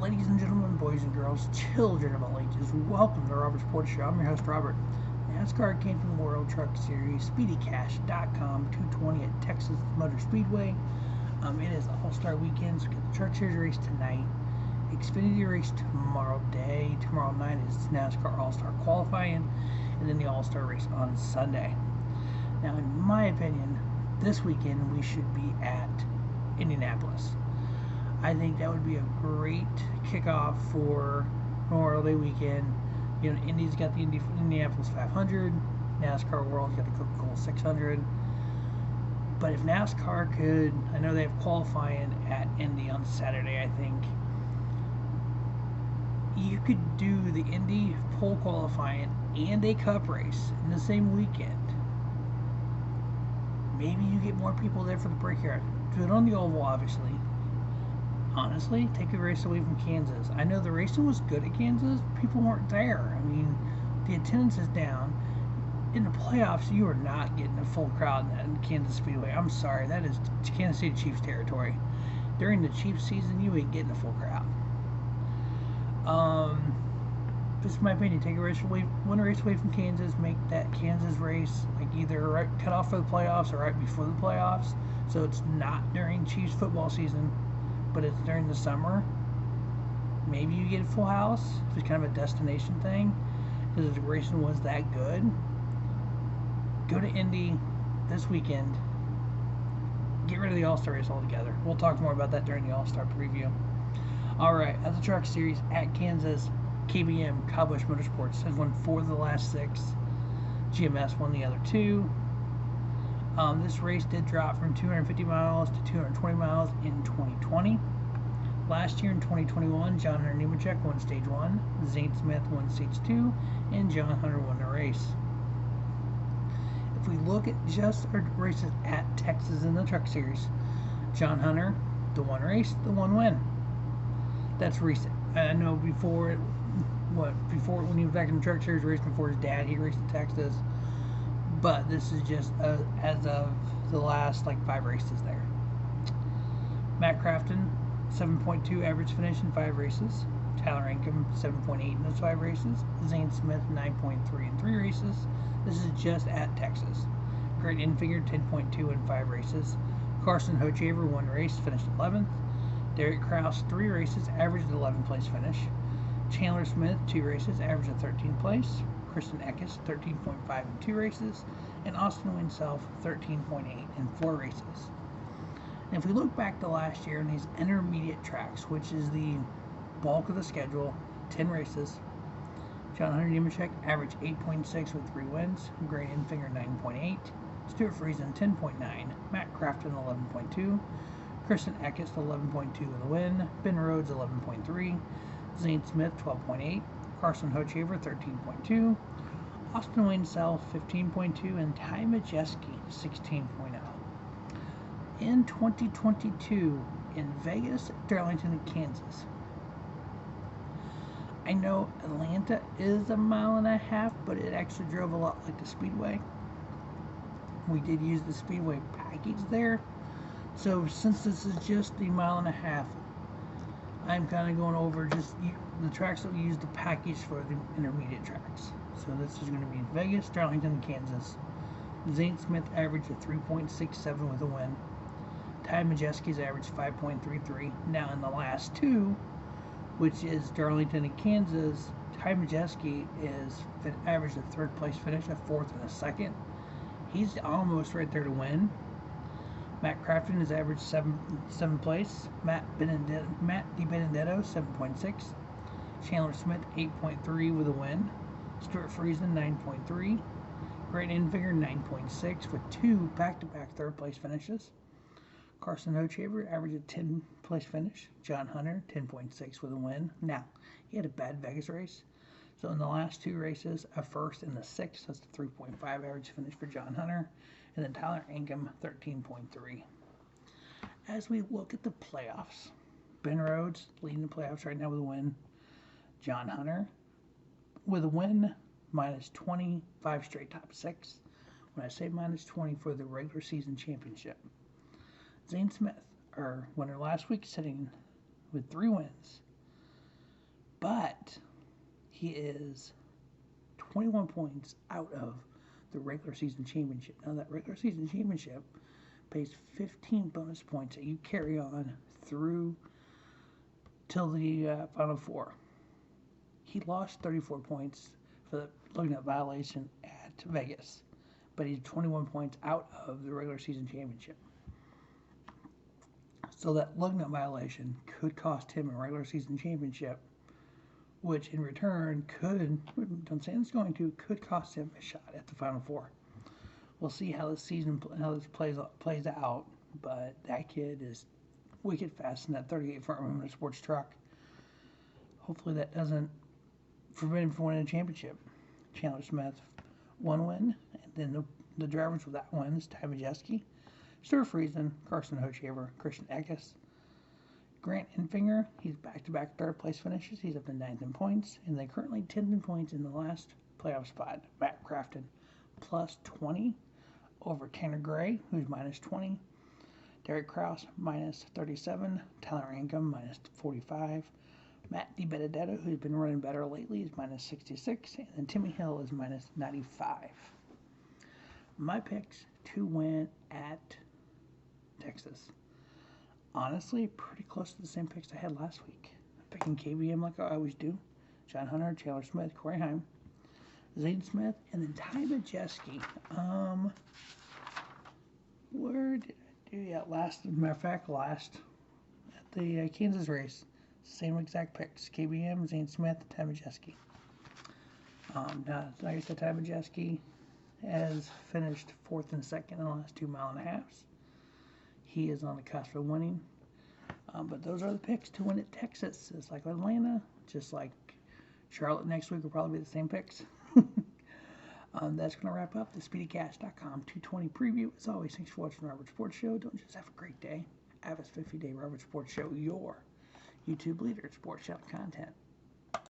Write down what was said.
Ladies and gentlemen, boys and girls, children of all ages, welcome to the Robert Sports Show. I'm your host, Robert. NASCAR Camping World Truck Series, SpeedyCash.com, 220 at Texas Motor Speedway. It is All-Star Weekend, so we get the Truck Series race tonight. Xfinity race tomorrow day. Tomorrow night is NASCAR All-Star Qualifying, and then the All-Star race on Sunday. Now, in my opinion, this weekend we should be at Indianapolis. I think that would be a great kickoff for Memorial Day weekend. You know, Indy's got the Indianapolis 500, NASCAR World's got the Coca-Cola 600. But if NASCAR could, I know they have qualifying at Indy on Saturday, I think. You could do the Indy pole qualifying and a Cup race in the same weekend. Maybe you get more people there for the Brickyard. Do it on the oval, obviously. Honestly, take the race away from Kansas. I know the racing was good at Kansas. People weren't there. I mean, the attendance is down. In the playoffs, you are not getting a full crowd in Kansas Speedway. I'm sorry, that is Kansas City Chiefs territory. During the Chiefs season, you ain't getting a full crowd. Just my opinion. Take one race away from Kansas. Make that Kansas race like either cut off for the playoffs or right before the playoffs, so it's not during Chiefs football season, but it's during the summer. Maybe you get a full house. It's kind of a destination thing because the racing was that good. Go to Indy this weekend. Get rid of the All-Star race altogether. We'll talk more about that during the All-Star preview. Alright, at the Truck Series at Kansas, KBM, Kyle Busch Motorsports has won 4 of the last 6. GMS won the other 2. This race did drop from 250 miles to 220 miles in 2020. Last year in 2021, John Hunter Nemechek won Stage 1, Zane Smith won Stage 2, and John Hunter won the race. If we look at just our races at Texas in the Truck Series, John Hunter, the 1 race, the 1 win. That's recent. I know before when he was back in the Truck Series racing for his dad, he raced in Texas. But this is just as of the last 5 races there. Matt Crafton, 7.2 average finish in 5 races. Tyler Ankrum, 7.8 in those 5 races. Zane Smith, 9.3 in 3 races. This is just at Texas. Grant Enfinger, 10.2 in 5 races. Carson Hochevar, 1 race, finished 11th. Derek Kraus, 3 races, averaged 11th place finish. Chandler Smith, 2 races, averaged a 13th place. Kristen Eckes, 13.5 in 2 races. And Austin Wayne Self, 13.8 in 4 races. And if we look back to last year in these intermediate tracks, which is the bulk of the schedule, 10 races, John Hunter Nemechek averaged 8.6 with 3 wins. Grant Enfinger, 9.8. Stuart Friesen, 10.9. Matt Crafton, 11.2. Kristen Eckes, 11.2 with a win. Ben Rhodes, 11.3. Zane Smith, 12.8. Carson Hochevar, 13.2. Austin Wayne Self, 15.2. And Ty Majeski, 16.0. In 2022, in Vegas, Darlington, and Kansas. I know Atlanta is 1.5 miles, but it actually drove a lot like the Speedway. We did use the Speedway package there. So since this is just 1.5 miles, I'm kind of going over just the tracks that we use the package for the intermediate tracks. So this is going to be Vegas, Darlington, and Kansas. Zane Smith averaged a 3.67 with a win. Ty Majeski's averaged 5.33. Now in the last 2, which is Darlington and Kansas, Ty Majeski is averaged a 3rd place finish, a 4th and a 2nd. He's almost right there to win. Matt Crafton has averaged 7th place. Matt DiBenedetto, 7.6. Chandler Smith, 8.3 with a win. Stuart Friesen, 9.3. Grant Enfinger, 9.6 with 2 back-to-back 3rd place finishes. Carson Hochevar averaged a 10th place finish. John Hunter, 10.6 with a win. Now, he had a bad Vegas race. So in the last 2 races, a 1st and a 6th. That's a 3.5 average finish for John Hunter. And then Tyler Ankrum, 13.3. As we look at the playoffs, Ben Rhodes leading the playoffs right now with a win. John Hunter with a win, minus 25 straight top 6. When I say minus 20 for the regular season championship. Zane Smith, our winner last week, sitting with 3 wins. But he is 21 points out of the regular season championship. Now, that regular season championship pays 15 bonus points that you carry on through till the Final Four. He lost 34 points for the looking at violation at Vegas, but he's 21 points out of the regular season championship. So that lug nut violation could cost him a regular season championship, which in return don't say it's going to, could cost him a shot at the Final Four. We'll see how this plays out, but that kid is wicked fast in that 38 front sports truck. Hopefully that doesn't prevent him from winning a championship. Chandler Smith, 1 win, and then the drivers with that win is Ty Majeski, Stuart Friesen, Carson Hochevar, Christian Eckes, Grant Enfinger. He's back-to-back third-place finishes. He's up to 9th in points, and they currently 10th in points in the last playoff spot. Matt Crafton, plus 20 over Tanner Gray, who's minus 20. Derek Kraus, minus 37. Tyler Ankrum, minus 45. Matt DiBenedetto, who's been running better lately, is minus 66. And then Timmy Hill is minus 95. My picks to win at Texas. Honestly, pretty close to the same picks I had last week. I'm picking KBM like I always do. John Hunter, Chandler Smith, Corey Heim, Zane Smith, and then Ty Majeski. Where did I do? Yeah, last at the Kansas race. Same exact picks. KBM, Zane Smith, Ty Majeski. Like I said, Ty Majeski has finished 4th and 2nd in the last 2.5 miles. He is on the cusp of winning. But those are the picks to win at Texas. It's like Atlanta, just like Charlotte next week will probably be the same picks. That's going to wrap up the SpeedyCast.com 220 preview. As always, thanks for watching Robert Sports Show. Don't just have a great day. Have a 50-day Robert Sports Show, your YouTube leader in sports channel content.